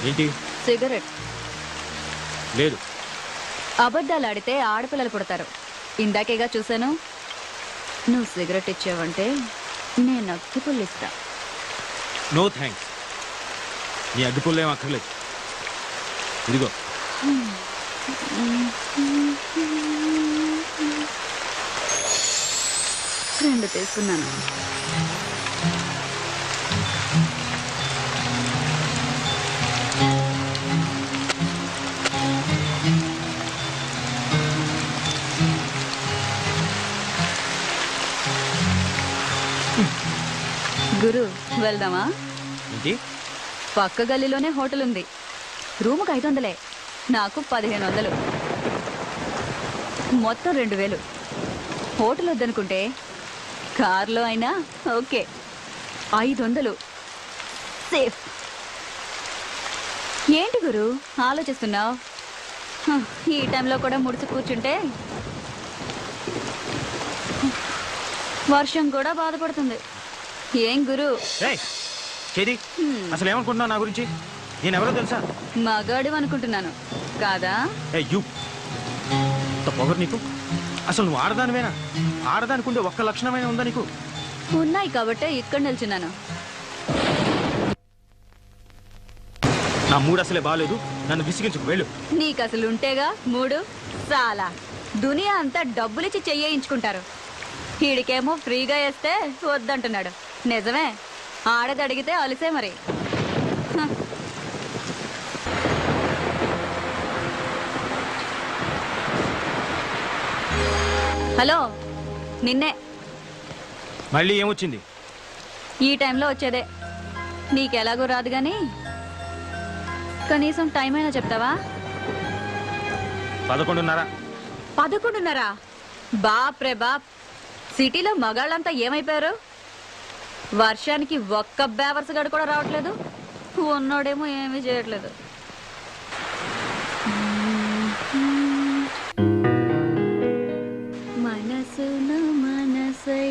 ఏంటి? సిగరెట్. లేదు. అబద్ధాలు ఆడితే ఆడపిల్లలు పుడతారు. ఇందాకేగా చూశాను. నువ్వు సిగరెట్ ఇచ్చావంటే నేను అగ్గిపుల్లు ఇస్తా. No thanks. నీ అగ్గిపుల్లు ఏం అక్కర్లేదు. ఇదిగో. రెండు తీసుకున్నాను. గురు వెళ్దామా? ఏంటి? పక్క గల్లీలోనే హోటల్ ఉంది. రూముకు 500, నాకు 1500, మొత్తం 2000. హోటల్ వద్దనుకుంటే కార్లో అయినా ఓకే. 500 సేఫ్. ఏంటి గురు ఆలోచిస్తున్నావు? ఈ టైంలో కూడా ముడిచి కూర్చుంటే వర్షం కూడా బాధపడుతుంది. ఏం గురు? అసలు ఏమనుకుంటున్నావు నా గురించి? నేనెవరో తెలుసా? మగాడు అనుకుంటున్నాను కాదా? పొగరు నీకు. అసలు నువ్వు ఆడదానివేనా? ఆడదానికుండే ఒక్క లక్షణమైనా ఉందా నీకు? ఉన్నాయి కాబట్టే ఇక్కడ నిల్చున్నాను. నా మూడు అసలే బాగాలేదు. నన్ను విసిగించుకు వెళ్ళు. నీకు అసలు ఉంటేగా మూడు. చాలా దునియా అంతా డబ్బులిచ్చి చెయ్యించుకుంటారు. వీడికేమో ఫ్రీగా వేస్తే వద్దంటున్నాడు. నిజమే, ఆడది అడిగితే అలిసే మరి. హలో, నిన్నే. మళ్ళీ ఏమొచ్చింది? ఈ టైంలో వచ్చేదే. నీకెలాగో రాదు గాని కనీసం టైం అయినా చెప్తావా? 11:30. 11:30? బాప్ రే బాప్. సిటీలో మగాళ్ళంతా ఏమైపోయారు? వర్షానికి ఒక్క బేవర్స్ గడు కూడా రావట్లేదు. ఉన్నోడేమో ఏమీ చేయట్లేదు. మనసున మనసై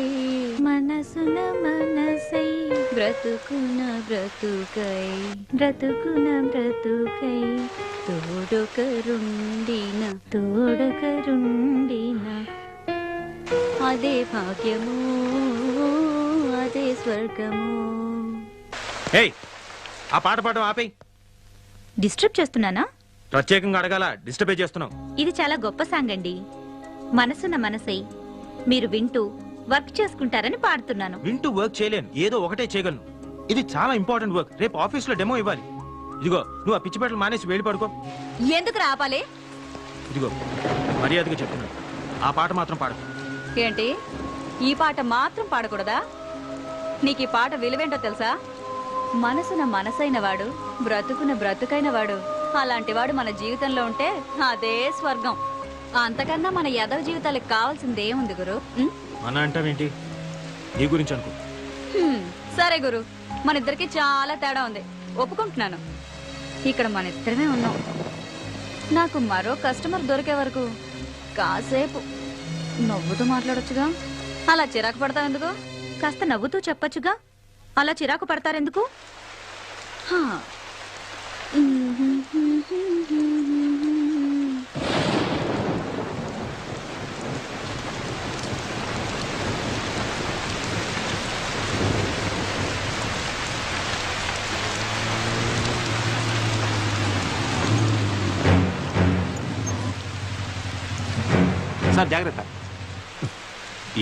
మనసున మనసై బ్రతుకున బ్రతుకై బ్రతుకున బ్రతుకై తోడొకరుండిన తోడొకరుండిన అదే భాగ్యము అదే స్వర్గము. ఆ పాట పాడడం ఆపేయ్. డిస్టర్బ్ చేస్తున్నానా? ప్రత్యేకంగా అడగాల, డిస్టర్బ్ చేస్తున్నావు. ఇది చాలా గొప్ప సాంగ్ అండి. మనసున్న మనసై మీరు వింటూ వర్క్ చేసుకుంటారని పాడుతున్నాను. వింటూ వర్క్ చేయలేను, ఏదో ఒకటే చేయగలను. ఇది చాలా ఇంపార్టెంట్ వర్క్. రేపు ఆఫీస్ లో డెమో ఇవ్వాలి. ఇదిగో, నువ్వు ఆ పిచ్చి బట్టలు మానేసి వెళ్ళి పడుకో. ఎందుకు రాపాలి? ఇదిగో మర్యాదగా చెప్తున్నాను, ఆ పాట మాత్రం పాడు. ఏంటి? ఈ పాట మాత్రం పాడకూడదా? నీకు ఈ పాట విలువేంటో తెలుసా? మనసున మనసైన వాడు, బ్రతుకున బ్రతుకైన వాడు, అలాంటి వాడు మన జీవితంలో ఉంటే అదే స్వర్గం. అంతకన్నా మన యదవ జీవితాలకు కావాల్సిందేముంది గురు? మన అంటావేంటి? నీ గురించి అనుకో. సరే గురు, మన ఇద్దరికి చాలా తేడా ఉంది, ఒప్పుకుంటున్నాను. ఇక్కడ మన ఇద్దరమే ఉన్నాం. నాకు మరో కస్టమర్ దొరికే వరకు కాసేపు నవ్వుతూ మాట్లాడొచ్చుగా. అలా చిరాకు పడతావు ఎందుకు? కాస్త నవ్వుతూ చెప్పొచ్చుగా. అలా చిరాకు పడతారెందుకు? సార్ జాగ్రత్త.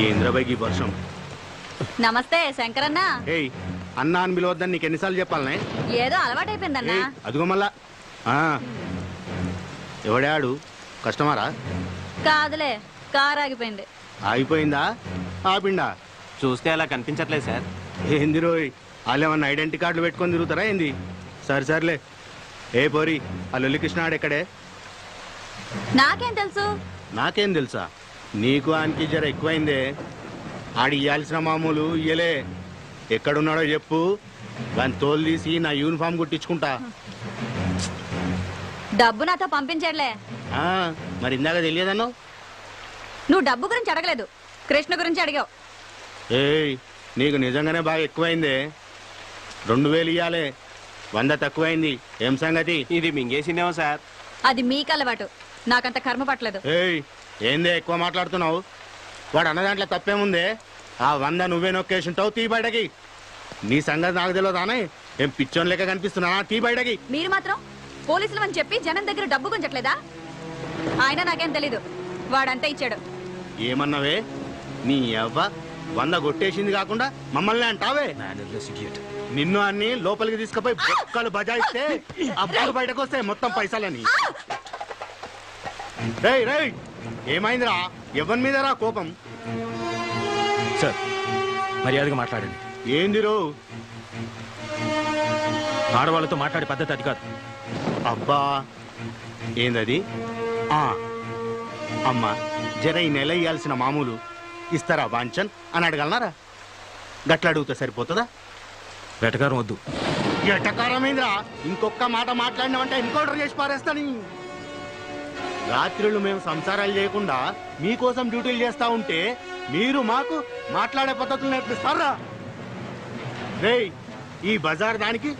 ఏంద్రబాయికి వర్షం. నమస్తే శంకరన్న. ఏయ్, అన్నా అని పిలవద్దని నీకు ఎన్నిసార్లు చెప్పాలనే? ఏదో అలవాటైపోయిందన్నా. అదిగో మళ్ళా. ఎవడాడు? కస్టమరా? కాదులే, కారు ఆగిపోయింది. ఆగిపోయిందా? ఆపిండా? చూస్తే అలా కనిపించట్లేదు సార్. ఏంది రోయ్, వాళ్ళు ఏమన్నా ఐడెంటిటీ కార్డులు పెట్టుకొని తిరుగుతారా ఏంది? సరే సర్లే. ఏ పోరి, ఆ లొల్లి కృష్ణాడు ఎక్కడే? నాకేం తెలుసు? నాకేం తెలుసా? నీకు ఆయనకి జర ఎక్కువైందే. ఆడి ఇయ్యాల్సిన మామూలు ఇయ్యలే. ఎక్కడున్నాడో చెప్పు, దాన్ని తోలు తీసి నా యూనిఫామ్ కుట్టించుకుంటా. డబ్బు నాతో పంపించట్లే. మరి ఇందాక తెలియదన్నావు. నువ్వు డబ్బు గురించి అడగలేదు, కృష్ణ గురించి అడిగావు. ఏయ్, నీకు నిజంగానే బాగా ఎక్కువైందే. 2000 ఇయ్యాలే. 100 తక్కువైంది. ఏం సంగతి? ఇది మింగేసిందేమో సార్. అది మీకు అలవాటు, నాకంత కర్మ పట్టలేదు. ఏయ్, ఏందే ఎక్కువ మాట్లాడుతున్నావు? వాడు అన్న దాంట్లో తప్పేముందే? ఆ 100 నువ్వే నొక్కేసింటావు. తీ బయటకి. నీ సంగతి నాకు తెలియదానే? ఏం పిచ్చోన్ లెక్క కనిపిస్తున్నా? తీ బయటకి. మీరు మాత్రం పోలీసులు అని చెప్పి జనం దగ్గర డబ్బు గుంజట్లేదా? ఆయన నాకేం తెలీదు, వాడంతా ఇచ్చాడు. ఏమన్నావే? నీ అవ్వ 100 కొట్టేసింది కాకుండా మమ్మల్ని అంటావే? నిన్ను అన్ని లోపలికి తీసుకుపోయి బొక్కలు బజాయిస్తే అబ్బాయి బయటకు వస్తాయి మొత్తం పైసలని. రేయ్ రేయ్, ఏమైందిరా? ఎవరి మీదరా కోపం? సార్ మర్యాదగా మాట్లాడండి. ఏందిరో? ఆడవాళ్ళతో మాట్లాడే పద్ధతి అది కాదు. అబ్బా, ఏందది? అమ్మా, జర ఈ నెల ఇయ్యాల్సిన మామూలు ఇస్తారా వాంచన్ అని అడగలనారా? గట్ల అడిగితే సరిపోతుందా? వెటకారం వద్దు. ఎటకారమేంద్రా? ఇంకొక మాట మాట్లాడినామంటే ఎన్కౌంటర్ చేసి పారేస్తాని. రాత్రులు మేము సంసారాలు చేయకుండా మీకోసం డ్యూటీలు చేస్తా ఉంటే మీరు మాకు మాట్లాడే పద్ధతులు నేర్పిస్తారా? రేయ్, ఈ బజార్ దానికి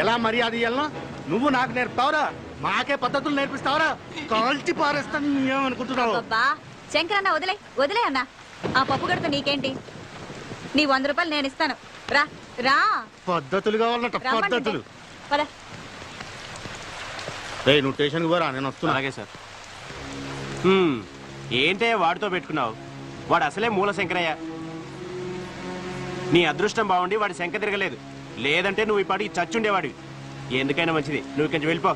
ఎలా మర్యాద ఇయ్యాలనో నువ్వు నాకు నేర్పుతావురా? మాకే పద్ధతులు నేర్పిస్తావురా? కాల్చి పారేస్తాను. ఏమనుకుంటున్నావు? అబ్బా శంకరన్న, వదిలే వదిలే అన్న. ఆ పప్పు గడత నీకేంటి? నీ 100 రూపాయలు నేను ఇస్తాను. రా రా. పద్ధతులు కావాలన్నట, పద్ధతులు. పద. రేయ్, నువ్వు స్టేషన్కి పోరా, నేను వస్తున్నా. అలాగే సార్. ఏంటే వాడితో పెట్టుకున్నావు? వాడు అసలే మూల శంకరయ్య. నీ అదృష్టం బాగుండి వాడి శంక తిరగలేదు. లేదంటే నువ్వు ఈ పాటికి చచ్చుండేవాడివి. ఎందుకైనా మంచిది, నువ్వు కొంచెం వెళ్ళిపో.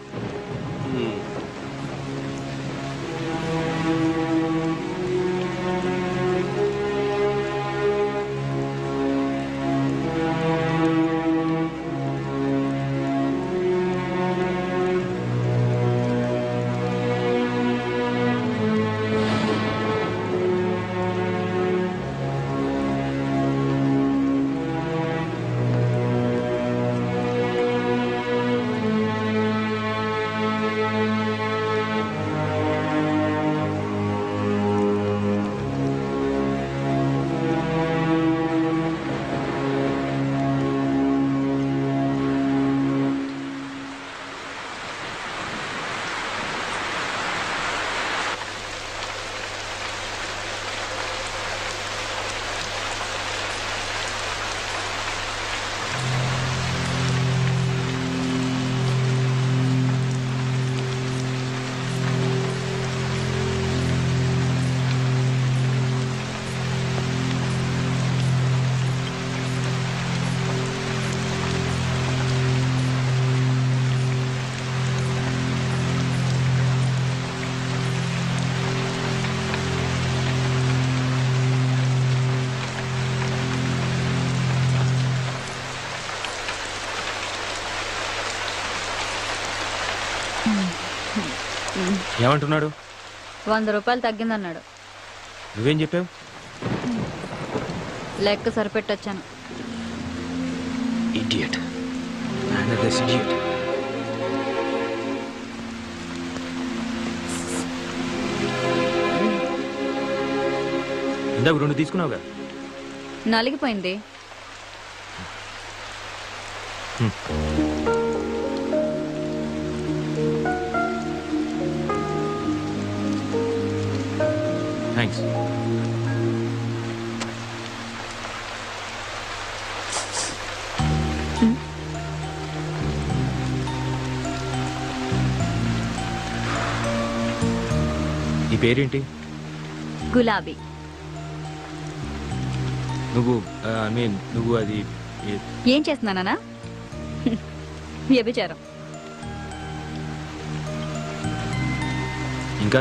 ఏమంటున్నాడు? 100 రూపాయలు తగ్గిందన్నాడు. నువ్వేం చెప్పావు? లెక్క సరిపెట్టొచ్చాను. Idiot. Another idiot. ఇందాక 2 తీసుకున్నావుగా. నలిగిపోయింది. థ్యాంక్స్. నీ పేరేంటి? గులాబీ. నువ్వు నువ్వు అది ఏం చేస్తున్నానా? వ్యభిచారం. ఇంకా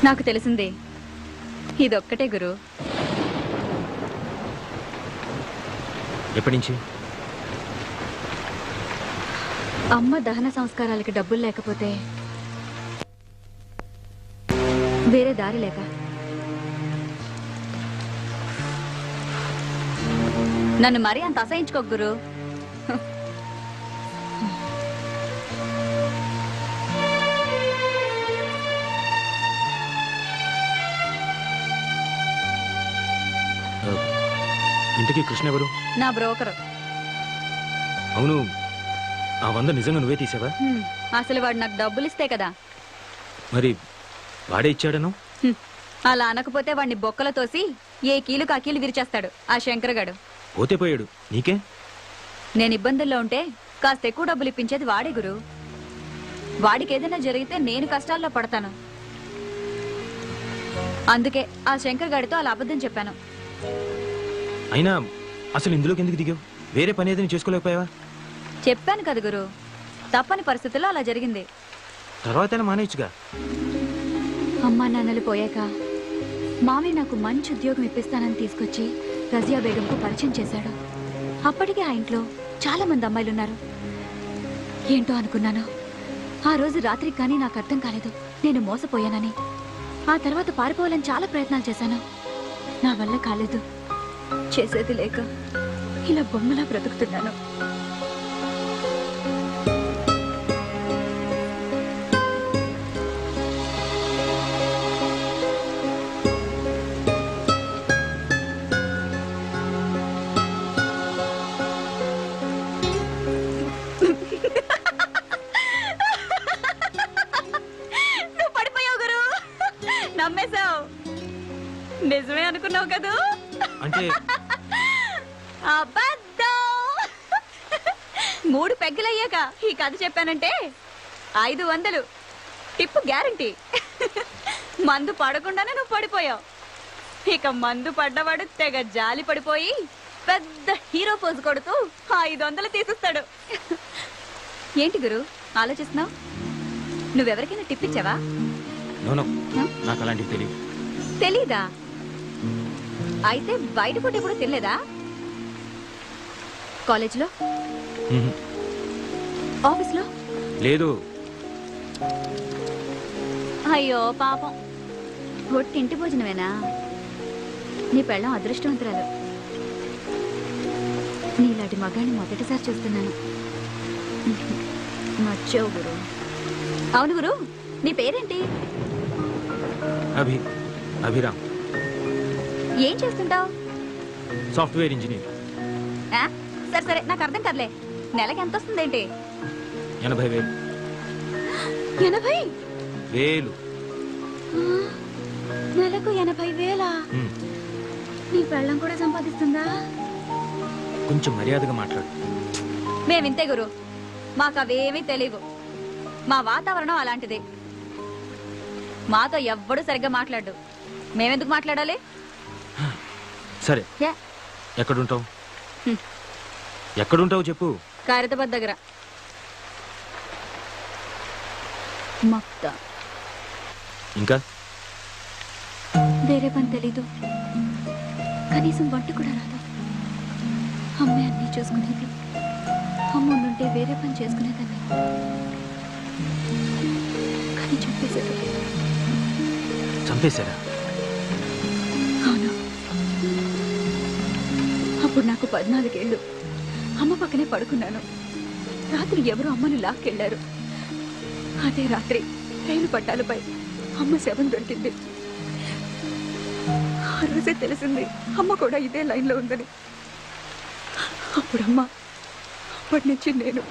నాకు తెలిసిందే ఇదొక్కటే గురు. ఎప్పటి నుంచి? అమ్మ దహన సంస్కారాలకి డబ్బులు లేకపోతే వేరే దారి లేక నన్ను మరీ అంత అసహించుకోకు గురు. ఇంతకీ కృష్ణ ఎవరు? నా బ్రోకరు. అవును, ఆ 100 నిజంగా నువ్వే తీసావా? అసలు వాడు నాకు డబ్బులు ఇస్తే కదా. మరి వాడే ఇచ్చాడను? అలా అనకపోతే వాడిని బొక్కల తోసి ఏ కీలుకు ఆ కీలు విరిచేస్తాడు ఆ శంకరగాడు. పోతే పోయాడు, నీకే. నేను ఇబ్బందుల్లో ఉంటే కాస్త ఎక్కువ డబ్బులు ఇప్పించేది వాడే గురు. వాడికి ఏదైనా జరిగితే నేను కష్టాల్లో పడతాను. అందుకే ఆ శంకర్ గాడితో అలా అబద్ధం చెప్పాను. అయినా అసలు ఇందులోకి ఎందుకు దిగావు? వేరే పని ఏదైనా చేసుకోలేకపోయావా? చెప్పాను కదా గురు, తప్పని పరిస్థితుల్లో అలా జరిగింది. తర్వాతైనా మానేయచ్చుగా. అమ్మా నాన్నలు పోయాక మామయ్య నాకు మంచి ఉద్యోగం ఇప్పిస్తానని తీసుకొచ్చి రజియా బేగంకు పరిచయం చేశాడు. అప్పటికే ఆ ఇంట్లో చాలా మంది అమ్మాయిలున్నారు. ఏంటో అనుకున్నాను. ఆ రోజు రాత్రికి కానీ నాకు అర్థం కాలేదు నేను మోసపోయానని. ఆ తర్వాత పారిపోవాలని చాలా ప్రయత్నాలు చేశాను. నా వల్ల కాలేదు. చేసేది లేక ఇలా బొమ్మలా బ్రతుకుతున్నాను. నువ్వు పడిపోయావు గురు, నమ్మేశావు. నిజమే అనుకున్నావు కదూ? అంటే అబద్ధం. 3 పెగ్గలయ్యాక ఈ కథ చెప్పానంటే 500 టిప్పు గ్యారంటీ. మందు పడకుండానే నువ్వు పడిపోయావు. ఇక మందు పడ్డవాడు తెగ జాలి పడిపోయి పెద్ద హీరో పోజు కొడుతూ 500 తీసిస్తాడు. ఏంటి గురు ఆలోచిస్తున్నావు? నువ్వెవరికైనా టిప్ ఇచ్చావా? నో, నాకు అలాంటివి తెలియదు. తెలీదా? అయితే బయట పూట ఎప్పుడు తినలేదా? కాలేజ్లో, ఆఫీస్లో? లేదు. అయ్యో పాపం, ఒట్టింటి భోజనమేనా? నీ పెళ్ళం అదృష్టవంతురాలు. నీలాంటి మగాన్ని మొదటిసారి చూస్తున్నాను. నచ్చావు గురు. అవును గురు, నీ పేరేంటి? అభిరామ్. ఏం చేస్తుంటావు? Software engineer. సరే సరే, నాకు అర్థం కదలే. నెలకి ఎంత వస్తుందేంటి? 80,000. 80,000? నెలకు 80,000? నీ పెళ్ళం కూడా సంపాదిస్తుందా? కొంచెం మర్యాదగా మాట్లాడు. మేమింతే గురు, మాకు అవేమీ తెలియవు. మా వాతావరణం అలాంటిది. మాతో ఎవ్వడూ సరిగ్గా మాట్లాడు. మేమెందుకు మాట్లాడాలి? సరే, ఎక్కడుంటావు? ఎక్కడుంటావు చెప్పు. ఖైరతాబాద్ దగ్గర. మక్తా. ఇంకా వేరే పని తెలీదు, కనీసం వంట కూడా రాదు. అమ్మే అన్నీ చూసుకునేది. అమ్మ ఉంటే వేరే పని చేసుకునేదాన్ని, కానీ చంపేశారు. చంపేశారా? అవును. అప్పుడు నాకు 14 ఏళ్ళు. అమ్మ పక్కనే పడుకున్నాను. రాత్రి ఎవరో అమ్మను లాక్కెళ్లారు. అదే రాత్రి రైలు పట్టాలపై అమ్మ శవం దొరికింది. ఆ రోజే తెలిసింది అమ్మ కూడా ఇదే లైన్లో ఉందని. అప్పుడమ్మ, అప్పటి నుంచి నేను.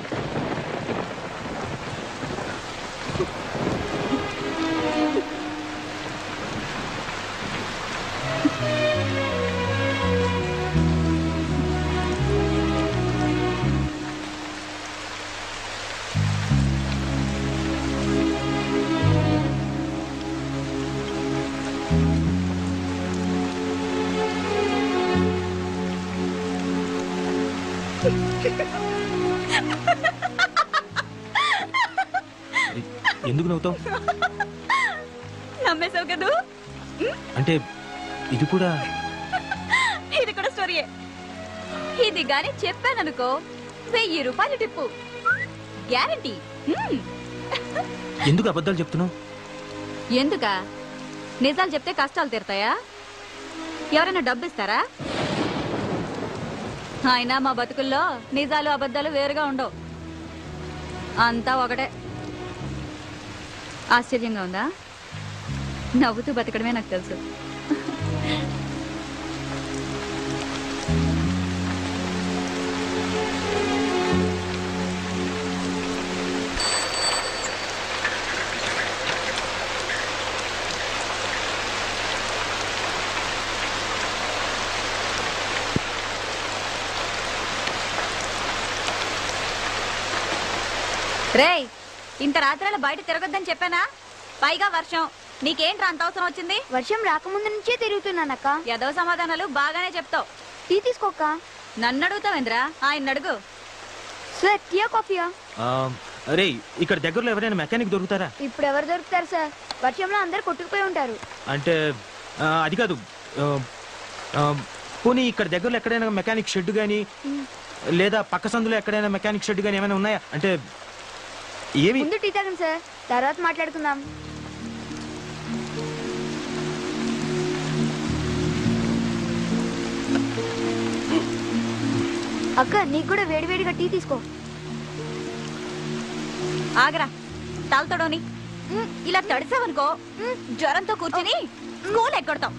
ఎందుకు నవ్వుతావు? నమ్మేశావు కదూ? అంటే ఇది కూడా స్టోరీయే. ఇది గాని చెప్పాననుకో 1000 రూపాయలు టిప్పు గ్యారంటీ. ఎందుకు అబద్ధాలు చెప్తున్నావు? ఎందుకా? నిజాలు చెప్తే కష్టాలు తీరుతాయా? ఎవరైనా డబ్బు ఇస్తారా? అయినా మా బతుకుల్లో నిజాలు అబద్ధాలు వేరుగా ఉండవు, అంతా ఒకటే. ఆశ్చర్యంగా ఉందా? నవ్వుతూ బతకడమే నాకు తెలుసు. రేయ్, ఇంత రాత్రాల బయట తిరగొద్దని చెప్పానా? పైగా వర్షం. నీకేంట్రా అంత అవసరం వచ్చింది? వర్షం రాకముందు నుంచే తిరుగుతున్నానక్క. ఏదో సమాధానాలు బాగానే చెప్తావు. టీ తీసుకోక్క. నన్ను అడుగుతావేంద్రా? ఆయన అడుగు. సార్ టీయా కాఫీయా? అరే, ఇక్కడ దగ్గరలో ఎవరైనా మెకానిక్ దొరుకుతారా? ఇప్పుడు ఎవరు దొరుకుతారు సార్? వర్షంలో అందరు కొట్టుకుపోయి ఉంటారు. అంటే అది కాదు. పోనీ ఇక్కడ దగ్గరలో ఎక్కడైనా మెకానిక్ షెడ్ గానీ లేదా పక్క సందులో ఎక్కడైనా మెకానిక్ షెడ్ గానీ ఏమైనా ఉన్నాయా? అంటే ఏమి? ముందు టీ తాగండి సార్, తర్వాత మాట్లాడుకుందాం. అక్క, నీకు కూడా వేడివేడిగా టీ తీసుకో. ఆగరా, తాగుతాడోని. ఇలా తడిసావనుకో జ్వరంతో కూర్చుని స్కూల్ ఎక్కొడతాం.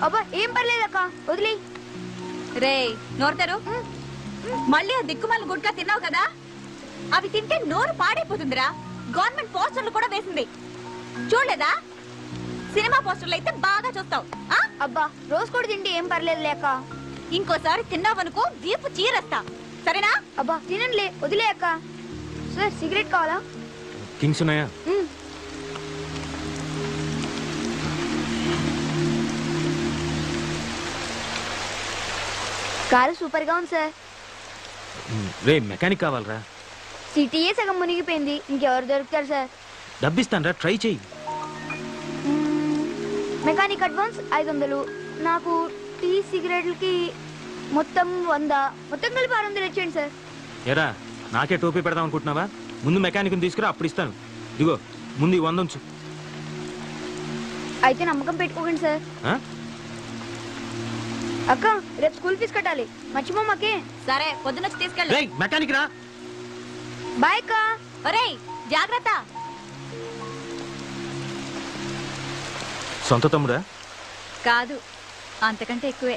అబ్బా ఏం పర్లేదక్క, వదిలే. రే నోరుతారు. మళ్ళీ ఆ దిక్కుమాల గుడ్కా తిన్నావు కదా, అవి తింటే నోరు పాడైపోతుందిరా. గవర్నమెంట్ పోస్టర్లు కూడా వేసింది, చూడలేదా? సినిమా పోస్టర్లు అయితే బాగా చూస్తావు. అబ్బా రోజు కూడా తింటే ఏం పర్లేదు లేక. ఇంకోసారి తిన్నావనుకో వీపు చీరేస్తా, సరేనా? అబ్బా తినండిలే, వదిలే అక్క. సార్ సిగరెట్ కావాలా? కింగ్స్ ఉన్నాయా? కారు సూపర్ గా ఉంది సార్. రే మెకానిక్ కావాలరా. సిటీయే సగం మునిగిపోయింది, ఇంకెవరు దొరుకుతారు సార్? డబ్బిస్తానరా, ట్రై చెయ్యి. మెకానిక్ అడ్వాన్స్ 500, నాకు టీ సిగరెట్లకి మొత్తం 100, మొత్తం కలిపి 600 ఇచ్చేయండి సార్. ఎరా, నాకే టోపీ పెడదాం అనుకుంటున్నావా? ముందు మెకానిక్ని తీసుకురా, అప్పుడు ఇస్తాను. ఇదిగో ముందు 100 ఉంచు. అయితే నమ్మకం పెట్టుకోకండి సార్. ఆ? అక్క, రేపు స్కూల్ ఫీజు కట్టాలి, మర్చిపోమాకే. సరే, పొద్దునొచ్చి తీసుకెళ్ళి. రేయ్ మెకానిక్ రా. బాయ్ అక్క. ఒరేయ్ జాగ్రత్త. సొంత తమ్ముడా? కాదు, అంతకంటే ఎక్కువే.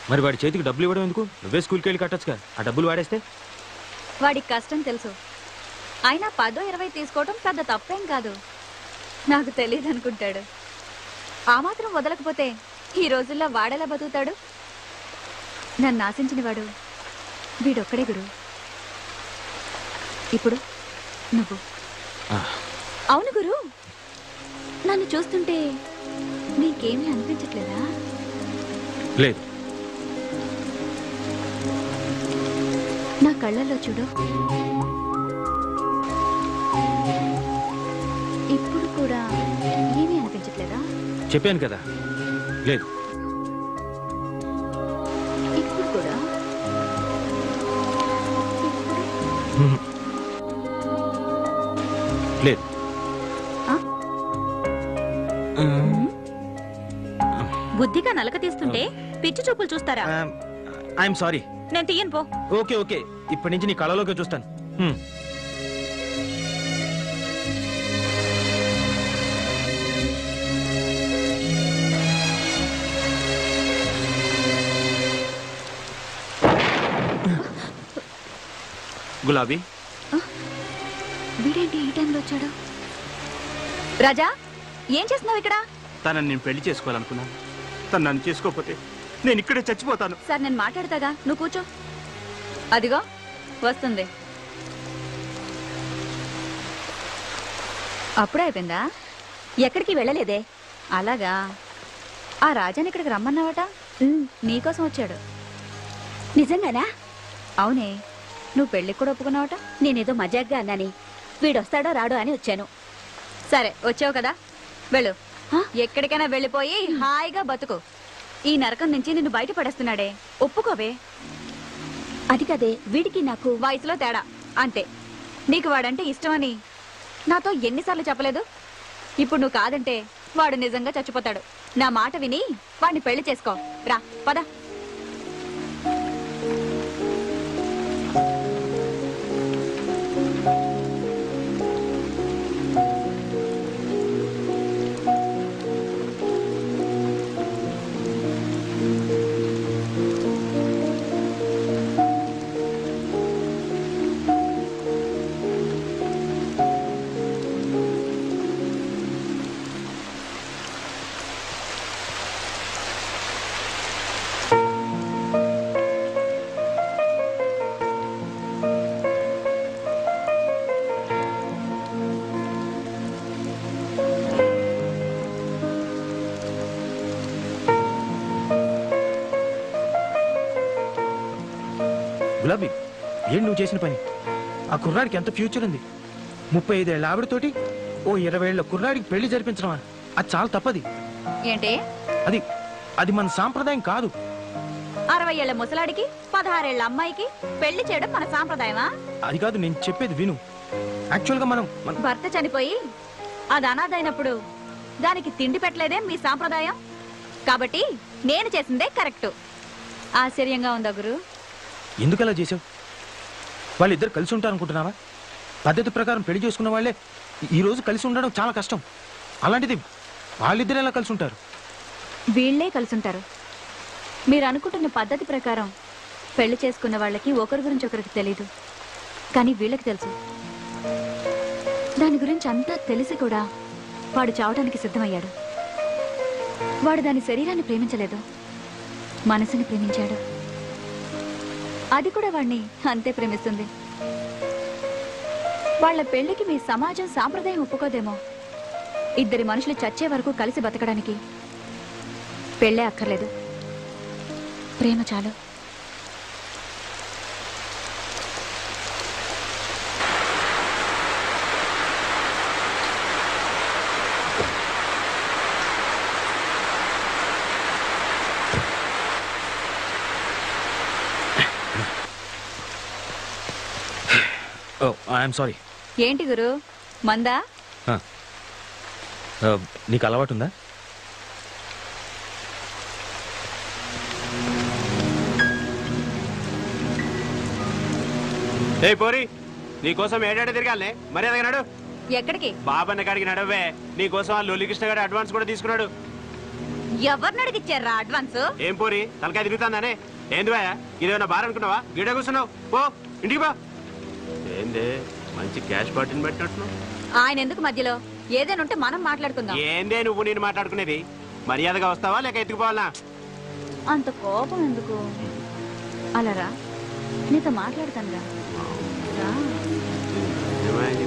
మరి వాడి చేతికి డబ్బులు ఇవ్వడం ఎందుకు? నువ్వే స్కూల్కి వెళ్ళి కట్టొచ్చుగా. ఆ డబ్బులు వాడేస్తే వాడికి కష్టం తెలుసు. అయినా 10-20 తీసుకోవడం పెద్ద తప్పేం కాదు. నాకు తెలియదు అనుకుంటాడు. ఆ మాత్రం వదలకపోతే ఈ రోజుల్లో వాడేలా బతుకుతాడు? నన్ను ఆశించిన వాడు వీడొక్కడే గురు. ఇప్పుడు నువ్వు. అవును గురు, నన్ను చూస్తుంటే నీకేమీ అనిపించట్లేదా? లేదు. నా కళ్ళల్లో చూడు. ఇప్పుడు కూడా ఏమీ అనిపించట్లేదా? చెప్పాను కదా, లేదు. ఇప్పుడు కూడా? లేదు. బుద్ధిగా నలక తీస్తుంటే పిచ్చి చూపులు చూస్తారా? I'm sorry. నేను తీయను పో. ఓకే ఓకే, ఇప్పటి నుంచి నీ కళలోకి చూస్తాను. గులాబీ, వీడేంటి ఈ టైంలో వచ్చాడు? రాజా, ఏం చేస్తున్నావు ఇక్కడ? తనని నేను పెళ్లి చేసుకోవాలనుకున్నాను. తను నన్ను చేసుకోకపోతే నేను ఇక్కడే చచ్చిపోతాను. సార్ నేను మాట్లాడతాగా, నువ్వు కూర్చో. అదిగో వస్తుంది. అప్పుడే అయిపోయిందా? ఎక్కడికి వెళ్ళలేదే? అలాగా, ఆ రాజాని ఇక్కడికి రమ్మన్నావట. నీకోసం వచ్చాడు. నిజంగానా? అవునే, నువ్వు పెళ్లికి కూడా ఒప్పుకున్నావట. నేనేదో మజాగ్గా అన్నాని, వీడొస్తాడో రాడో అని వచ్చాను. సరే వచ్చావు కదా, వెళ్ళు. ఎక్కడికైనా వెళ్ళిపోయి హాయిగా బతుకు. ఈ నరకం నుంచి నిన్ను బయటపడేస్తున్నాడే, ఒప్పుకోవే. అది కదే, వీడికి నాకు వయసులో తేడా అంతే. నీకు వాడంటే ఇష్టమని నాతో ఎన్నిసార్లు చెప్పలేదు? ఇప్పుడు నువ్వు కాదంటే వాడు నిజంగా చచ్చిపోతాడు. నా మాట విని వాడిని పెళ్లి చేసుకో. రా పద. Love you. ఏంటి నువ్వు చేసిన పని? ఆ కుర్రాడికి ఎంత ఫ్యూచర్ ఉంది. 35 ఏళ్ళ ఆవిడతోటి ఓ 20 ఏళ్ళ కుర్రాడికి పెళ్లి జరిపించడమా? అది చాలా తప్పది. ఏంటి? అది అది మన సాంప్రదాయం కాదు. 60 ఏళ్ల ముసలాడికి 16 ఏళ్ల అమ్మాయికి పెళ్లి చేయడం మన సాంప్రదాయమా? అది కాదు, నేను చెప్పేది విను. యాక్చువల్గా మనం భర్త చనిపోయి అది అనాథైనప్పుడు దానికి తిండి పెట్టలేదే మీ సాంప్రదాయం. కాబట్టి నేను చేసిందే కరెక్ట్. ఆశ్చర్యంగా ఉందా గురు? ఎందుకు అలా చేసావు? వాళ్ళిద్దరు కలిసి ఉంటారనుకుంటున్నావా? పద్ధతి ప్రకారం పెళ్లి చేసుకున్న వాళ్ళే ఈ రోజు కలిసి ఉండడం చాలా కష్టం. అలాంటిది వాళ్ళిద్దరు ఎలా కలిసి ఉంటారు? వీళ్లే కలిసుంటారు. మీరు అనుకుంటున్న పద్ధతి ప్రకారం పెళ్లి చేసుకున్న వాళ్ళకి ఒకరి గురించి ఒకరికి తెలీదు, కానీ వీళ్ళకి తెలుసు. దాని గురించి అంతా తెలిసి కూడా వాడు చావటానికి సిద్ధమయ్యాడు. వాడు దాని శరీరాన్ని ప్రేమించలేదు, మనసుని ప్రేమించాడు. అది కూడా వాణ్ణి అంతే ప్రేమిస్తుంది. వాళ్ళ పెళ్లికి మీ సమాజం సాంప్రదాయం ఒప్పుకోదేమో. ఇద్దరి మనుషులు చచ్చే వరకు కలిసి బతకడానికి పెళ్ళే అక్కర్లేదు, ప్రేమ చాలు. ఓ ఐఎమ్ సారీ. ఏంటి గురు, మందా? నీకు అలవాటు ఉందా? ఏ పోరి, నీకోసం ఏడాడ తిరగాలే, మరి ఎదగనాడు. ఎక్కడికి? బాబన్న కాడికి నడవే. నీకోసం ఆ లొల్లికృష్ణ గారు అడ్వాన్స్ కూడా తీసుకున్నాడు. ఎవరిని అడిగిచ్చారా అడ్వాన్స్? ఏం పోరి, తలకాయ తిరుగుతాందానే? ఏంది భయ, ఇదేమన్నా బార్ అనుకున్నావా? గిడ కూర్చున్నావు, పో ఇంటికి బా. ఏందే మంచి క్యాష్ పార్టీని పెట్టినట్టు. ఆయన ఎందుకు మధ్యలో? ఏదైనా ఉంటే మనం మాట్లాడుకుందాం. ఏందే నువ్వు నేను మాట్లాడుకునేది? మర్యాదగా వస్తావా లేక ఎత్తుకుపోవాలా? అంత కోపం ఎందుకు? అలా రా, నీతో మాట్లాడతాను రా. ఏమైంది?